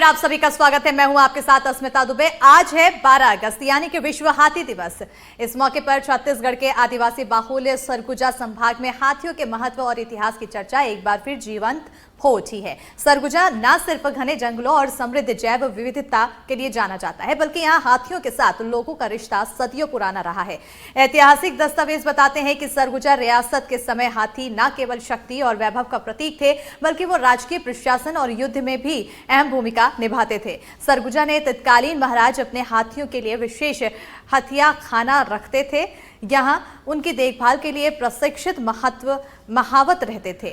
आप सभी का स्वागत है। मैं हूं आपके साथ अस्मिता दुबे। आज है 12 अगस्त यानी कि विश्व हाथी दिवस। इस मौके पर छत्तीसगढ़ के आदिवासी बाहुल्य सरगुजा संभाग में हाथियों के महत्व और इतिहास की चर्चा एक बार फिर जीवंत हो उठी है। सरगुजा न सिर्फ घने जंगलों और समृद्ध जैव विविधता के लिए जाना जाता है, बल्कि यहाँ हाथियों के साथ लोगों का रिश्ता सदियों पुराना रहा है। ऐतिहासिक दस्तावेज बताते हैं कि सरगुजा रियासत के समय हाथी न केवल शक्ति और वैभव का प्रतीक थे, बल्कि वो राजकीय प्रशासन और युद्ध में भी अहम भूमिका निभाते थे। सरगुजा ने तत्कालीन महाराज अपने हाथियों के लिए विशेष हथिया खाना रखते थे। यहाँ उनकी देखभाल के लिए प्रशिक्षित महावत रहते थे।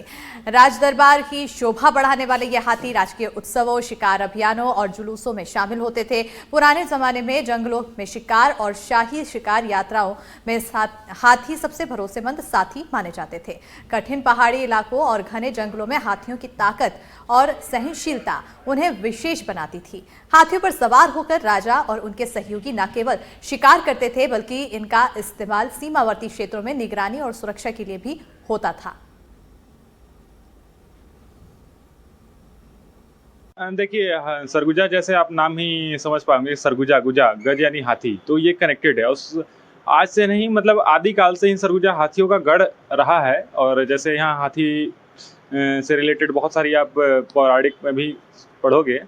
राज दरबार की शोभा बढ़ाने वाले ये हाथी राजकीय उत्सवों, शिकार अभियानों और जुलूसों में शामिल होते थे। पुराने जमाने में जंगलों में शिकार और शाही शिकार यात्राओं में हाथी सबसे भरोसेमंद साथी माने जाते थे। कठिन पहाड़ी इलाकों और घने जंगलों में हाथियों की ताकत और सहनशीलता उन्हें विशेष बनाती थी। हाथियों पर सवार होकर राजा और उनके सहयोगी न केवल शिकार करते थे, बल्कि इनका इस्तेमाल सीमावर्ती क्षेत्रों में निगरानी और सुरक्षा के लिए भी होता था। देखिए, सरगुजा जैसे आप नाम ही समझ पाएंगे, सरगुजा गुजा गज यानी हाथी, तो ये कनेक्टेड है उस आज से नहीं, मतलब आदिकाल से ही सरगुजा हाथियों का गढ़ रहा है। और जैसे यहाँ हाथी से रिलेटेड बहुत सारी आप पौराणिक में भी पढ़ोगे,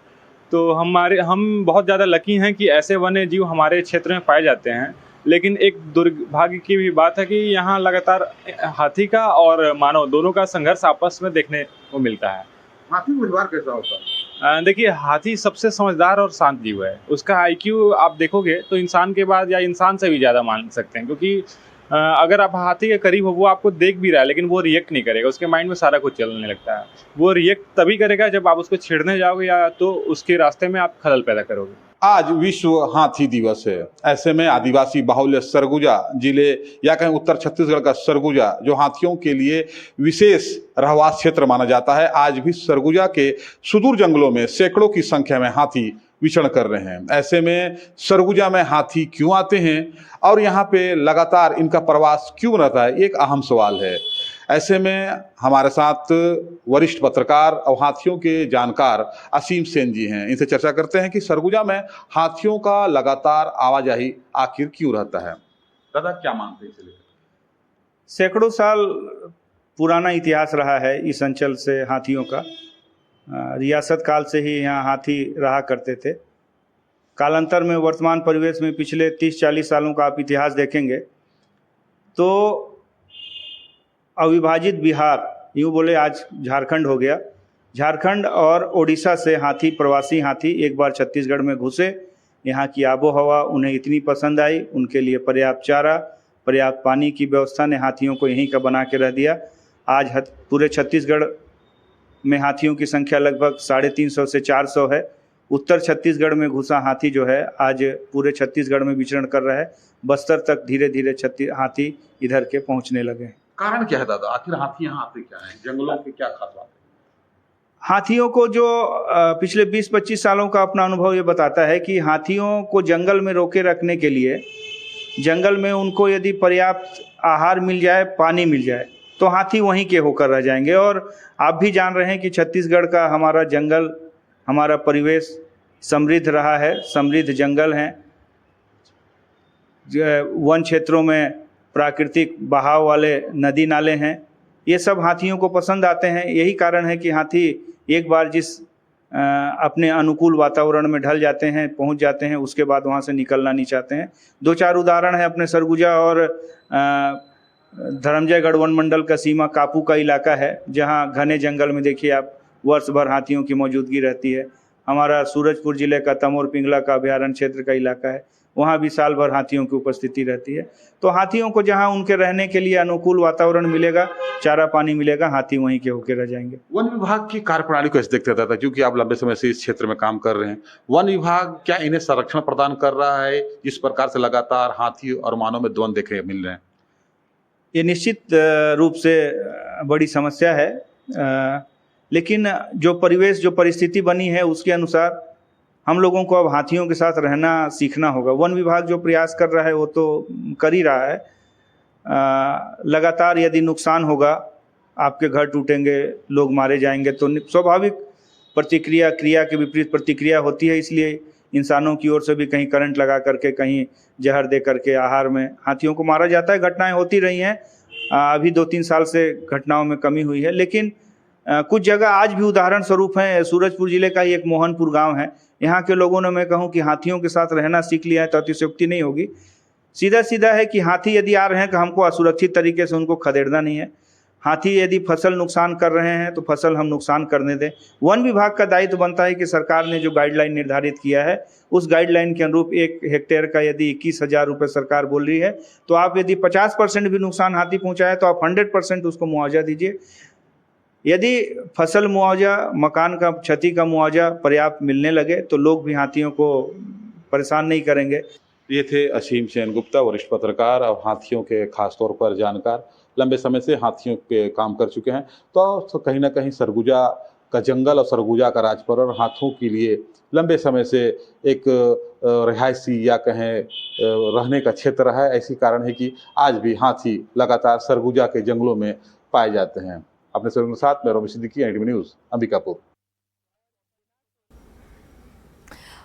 तो हम बहुत ज़्यादा लकी हैं कि ऐसे वन्य जीव हमारे क्षेत्र में पाए जाते हैं। लेकिन एक दुर्भाग्य की भी बात है कि यहाँ लगातार हाथी का और मानव दोनों का संघर्ष आपस में देखने को मिलता है। हाथी का व्यवहार कैसा होता है? देखिए, हाथी सबसे समझदार और शांत जीव है। उसका आईक्यू आप देखोगे तो इंसान के बाद या इंसान से भी ज़्यादा मान सकते हैं, क्योंकि अगर आप हाथी के करीब हो, वो आपको देख भी रहा है लेकिन वो रिएक्ट नहीं करेगा। उसके माइंड में सारा कुछ चलने लगता है। वो रिएक्ट तभी करेगा जब आप उसको छेड़ने जाओगे या तो उसके रास्ते में आप खलल पैदा करोगे। आज विश्व हाथी दिवस है। ऐसे में आदिवासी बाहुल्य सरगुजा जिले या कहीं उत्तर छत्तीसगढ़ का सरगुजा, जो हाथियों के लिए विशेष रहवास क्षेत्र माना जाता है, आज भी सरगुजा के सुदूर जंगलों में सैकड़ों की संख्या में हाथी विचरण कर रहे हैं। ऐसे में सरगुजा में हाथी क्यों आते हैं और यहाँ पे लगातार इनका प्रवास क्यों रहता है, एक अहम सवाल है। ऐसे में हमारे साथ वरिष्ठ पत्रकार और हाथियों के जानकार असीम सेन जी हैं। इनसे चर्चा करते हैं कि सरगुजा में हाथियों का लगातार आवाजाही आखिर क्यों रहता है। दादा, क्या मानते हैं इसलिए? सैकड़ों साल पुराना इतिहास रहा है इस अंचल से हाथियों का। रियासत काल से ही यहाँ हाथी रहा करते थे। कालांतर में वर्तमान परिवेश में पिछले 30-40 सालों का आप इतिहास देखेंगे तो अविभाजित बिहार, यूँ बोले आज झारखंड हो गया, झारखंड और ओडिशा से हाथी, प्रवासी हाथी एक बार छत्तीसगढ़ में घुसे। यहाँ की आबो हवा उन्हें इतनी पसंद आई, उनके लिए पर्याप्त चारा, पर्याप्त पानी की व्यवस्था ने हाथियों को यहीं का बना के रह दिया। आज पूरे छत्तीसगढ़ में हाथियों की संख्या लगभग 350 से 400 है। उत्तर छत्तीसगढ़ में घुसा हाथी जो है आज पूरे छत्तीसगढ़ में विचरण कर रहा है। बस्तर तक धीरे धीरे हाथी इधर के पहुँचने लगे। कारण क्या है दादा, आखिर हाथी यहाँ आते क्या है? जंगलों की क्या खास बात है? हाथियों को जो पिछले 20-25 सालों का अपना अनुभव ये बताता है कि हाथियों को जंगल में रोके रखने के लिए, जंगल में उनको यदि पर्याप्त आहार मिल जाए, पानी मिल जाए, तो हाथी वहीं के होकर रह जाएंगे। और आप भी जान रहे हैं कि छत्तीसगढ़ का हमारा जंगल, हमारा परिवेश समृद्ध रहा है, समृद्ध जंगल हैं, वन क्षेत्रों में प्राकृतिक बहाव वाले नदी नाले हैं। ये सब हाथियों को पसंद आते हैं। यही कारण है कि हाथी एक बार जिस अपने अनुकूल वातावरण में ढल जाते हैं, पहुंच जाते हैं, उसके बाद वहां से निकलना नहीं चाहते हैं। 2-4 उदाहरण है अपने सरगुजा और धर्मजयगढ़ वन मंडल का सीमा कापू का इलाका है, जहां घने जंगल में देखिए आप वर्ष भर हाथियों की मौजूदगी रहती है। हमारा सूरजपुर जिले का तमोर पिंगला का अभ्यारण्य क्षेत्र का इलाका है, वहाँ भी साल भर हाथियों की उपस्थिति रहती है। तो हाथियों को जहाँ उनके रहने के लिए अनुकूल वातावरण मिलेगा, चारा पानी मिलेगा, हाथी वहीं के होकर रह जाएंगे। वन विभाग की कार्यप्रणाली को ऐसे देखते रहता था, क्योंकि आप लंबे समय से इस क्षेत्र में काम कर रहे हैं। वन विभाग क्या इन्हें संरक्षण प्रदान कर रहा है जिस प्रकार से लगातार हाथी और मानव में द्वंद्व देखे मिल रहे हैं? ये निश्चित रूप से बड़ी समस्या है, लेकिन जो परिवेश, जो परिस्थिति बनी है उसके अनुसार हम लोगों को अब हाथियों के साथ रहना सीखना होगा। वन विभाग जो प्रयास कर रहा है वो तो कर ही रहा है। लगातार यदि नुकसान होगा, आपके घर टूटेंगे, लोग मारे जाएंगे, तो स्वाभाविक प्रतिक्रिया क्रिया के विपरीत प्रतिक्रिया होती है, इसलिए इंसानों की ओर से भी कहीं करंट लगा करके, कहीं जहर दे करके आहार में हाथियों को मारा जाता है। घटनाएं होती रही हैं, अभी 2-3 साल से घटनाओं में कमी हुई है, लेकिन कुछ जगह आज भी उदाहरण स्वरूप हैं। सूरजपुर जिले का ही एक मोहनपुर गांव है, यहाँ के लोगों ने, मैं कहूँ कि हाथियों के साथ रहना सीख लिया है तो अतिशयोक्ति नहीं होगी। सीधा सीधा है कि हाथी यदि आ रहे हैं तो हमको असुरक्षित तरीके से उनको खदेड़ना नहीं है। हाथी यदि फसल नुकसान कर रहे हैं तो फसल हम नुकसान करने दें। वन विभाग का दायित्व बनता है कि सरकार ने जो गाइडलाइन निर्धारित किया है उस गाइडलाइन के अनुरूप 1 हेक्टेयर का यदि 21,000 रुपये सरकार बोल रही है तो आप यदि 50% भी नुकसान हाथी पहुंचाए तो आप 100% उसको मुआवजा दीजिए। यदि फसल मुआवजा, मकान का क्षति का मुआवजा पर्याप्त मिलने लगे तो लोग भी हाथियों को परेशान नहीं करेंगे। ये थे असीम सेन गुप्ता, वरिष्ठ पत्रकार और हाथियों के खास तौर पर जानकार, लंबे समय से हाथियों पे काम कर चुके हैं। तो कहीं ना कहीं सरगुजा का जंगल और सरगुजा का राजपर और हाथों के लिए लंबे समय से एक रिहायशी या कहें रहने का क्षेत्र रहा है। ऐसी कारण है कि आज भी हाथी लगातार सरगुजा के जंगलों में पाए जाते हैं। अपने सहयोगियों के साथ मैं रोमी सिद्दीकी, NDTV न्यूज़, अंबिकापुर।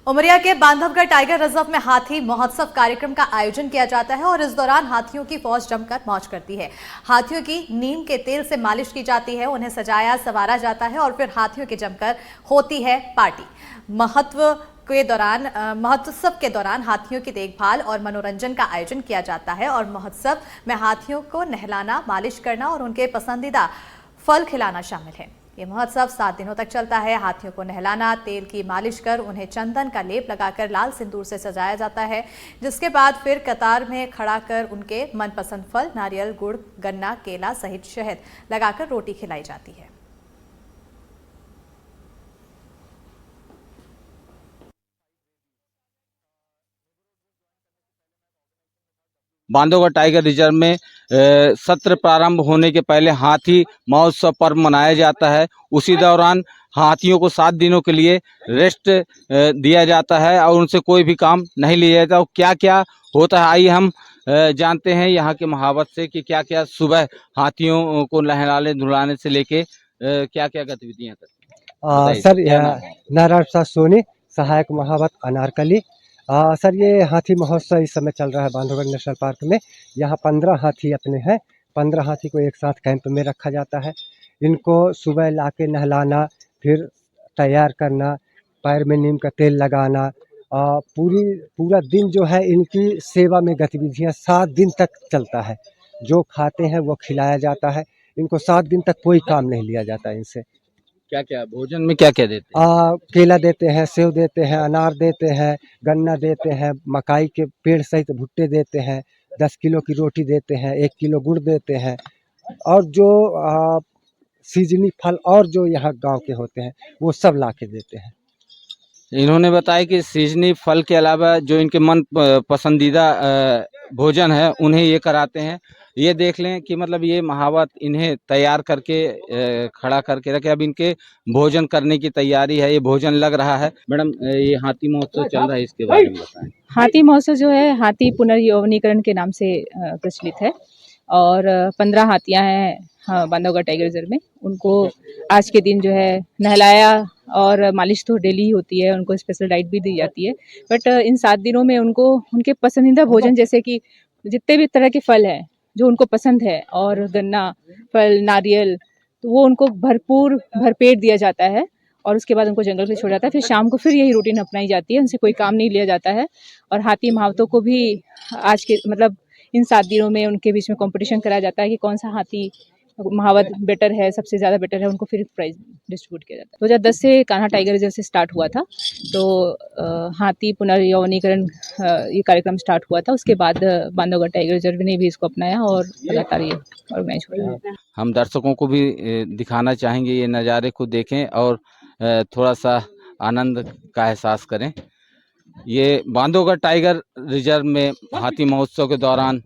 उमरिया के बांधवगढ़ टाइगर रिजर्व में हाथी महोत्सव कार्यक्रम का आयोजन किया जाता है और इस दौरान हाथियों की फौज जमकर मौज करती है। हाथियों की नीम के तेल से मालिश की जाती है, उन्हें सजाया संवारा जाता है और फिर हाथियों की जमकर होती है पार्टी। महोत्सव के दौरान हाथियों की देखभाल और मनोरंजन का आयोजन किया जाता है और महोत्सव में हाथियों को नहलाना, मालिश करना और उनके पसंदीदा फल खिलाना शामिल है। ये महोत्सव 7 दिनों तक चलता है। हाथियों को नहलाना, तेल की मालिश कर उन्हें चंदन का लेप लगाकर लाल सिंदूर से सजाया जाता है, जिसके बाद फिर कतार में खड़ा कर उनके मनपसंद फल, नारियल, गुड़, गन्ना, केला सहित शहद लगाकर रोटी खिलाई जाती है। बांधवगढ़ टाइगर रिजर्व में सत्र प्रारंभ होने के पहले हाथी महोत्सव पर्व मनाया जाता है। उसी दौरान हाथियों को 7 दिनों के लिए रेस्ट दिया जाता है और उनसे कोई भी काम नहीं लिया जाता। और क्या क्या होता है आइए हम जानते हैं यहाँ के महावत से कि क्या क्या सुबह हाथियों को नहलाने धुलाने से लेके क्या क्या गतिविधियाँ करते हैं। सर नारायण प्रसाद सोनी, सहायक महावत अनारकली। सर ये हाथी महोत्सव इस समय चल रहा है बांधवगढ़ नेशनल पार्क में। यहाँ 15 हाथी अपने हैं। 15 हाथी को एक साथ कैंप में रखा जाता है। इनको सुबह लाके नहलाना, फिर तैयार करना, पैर में नीम का तेल लगाना, पूरा दिन जो है इनकी सेवा में गतिविधियाँ 7 दिन तक चलता है। जो खाते हैं वो खिलाया जाता है। इनको 7 दिन तक कोई काम नहीं लिया जाता इनसे। क्या क्या भोजन में क्या क्या देते हैं? केला देते हैं, सेव देते हैं, अनार देते हैं, गन्ना देते हैं, मकाई के पेड़ सहित भुट्टे देते हैं, 10 किलो की रोटी देते हैं, 1 किलो गुड़ देते हैं और जो सीजनी फल और जो यहाँ गांव के होते हैं वो सब ला के देते हैं। इन्होंने बताया कि सीजनी फल के अलावा जो इनके मन पसंदीदा भोजन है उन्हें ये कराते हैं। ये देख लें कि मतलब ये महावत इन्हें तैयार करके खड़ा करके रखे। अब इनके भोजन करने की तैयारी है। ये भोजन लग रहा है। मैडम ये हाथी महोत्सव चल रहा है, इसके बारे में बताएं। हाथी महोत्सव जो है हाथी पुनर्यौवनीकरण के नाम से प्रचलित है और 15 हाथियां हैं बांधवगढ़ टाइगर रिजर्व में। उनको आज के दिन जो है नहलाया और मालिश तो डेली ही होती है, उनको स्पेशल डाइट भी दी जाती है। बट इन 7 दिनों में उनको उनके पसंदीदा भोजन जैसे कि जितने भी तरह के फल हैं जो उनको पसंद है और गन्ना, फल, नारियल, तो वो उनको भरपेट दिया जाता है और उसके बाद उनको जंगल में छोड़ा जाता है। फिर शाम को फिर यही रूटीन अपनाई जाती है, उनसे कोई काम नहीं लिया जाता है। और हाथी महावतों को भी आज के मतलब इन 7 दिनों में उनके बीच में कंपटीशन कराया जाता है कि कौन सा हाथी महावत बेटर है, सबसे ज़्यादा बेटर है, उनको फिर प्राइज डिस्ट्रीब्यूट किया जाता है। 2010 से कान्हा टाइगर रिजर्व से स्टार्ट हुआ था, तो हाथी पुनर्यौवनीकरण ये कार्यक्रम स्टार्ट हुआ था। उसके बाद बांधवगढ़ टाइगर रिजर्व ने भी इसको अपनाया और लगातार ये ऑर्गेनाइज हो रहा है। हम दर्शकों को भी दिखाना चाहेंगे, ये नज़ारे को देखें और थोड़ा सा आनंद का एहसास करें। ये बांधवगढ़ टाइगर रिजर्व में हाथी महोत्सव के दौरान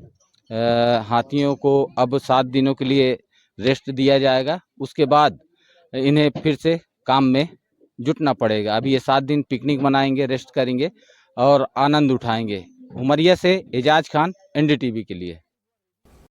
हाथियों को अब 7 दिनों के लिए रेस्ट दिया जाएगा। उसके बाद इन्हें फिर से काम में जुटना पड़ेगा। अभी ये 7 दिन पिकनिक मनाएंगे, रेस्ट करेंगे और आनंद उठाएंगे। उमरिया से एजाज खान, NDTV के लिए।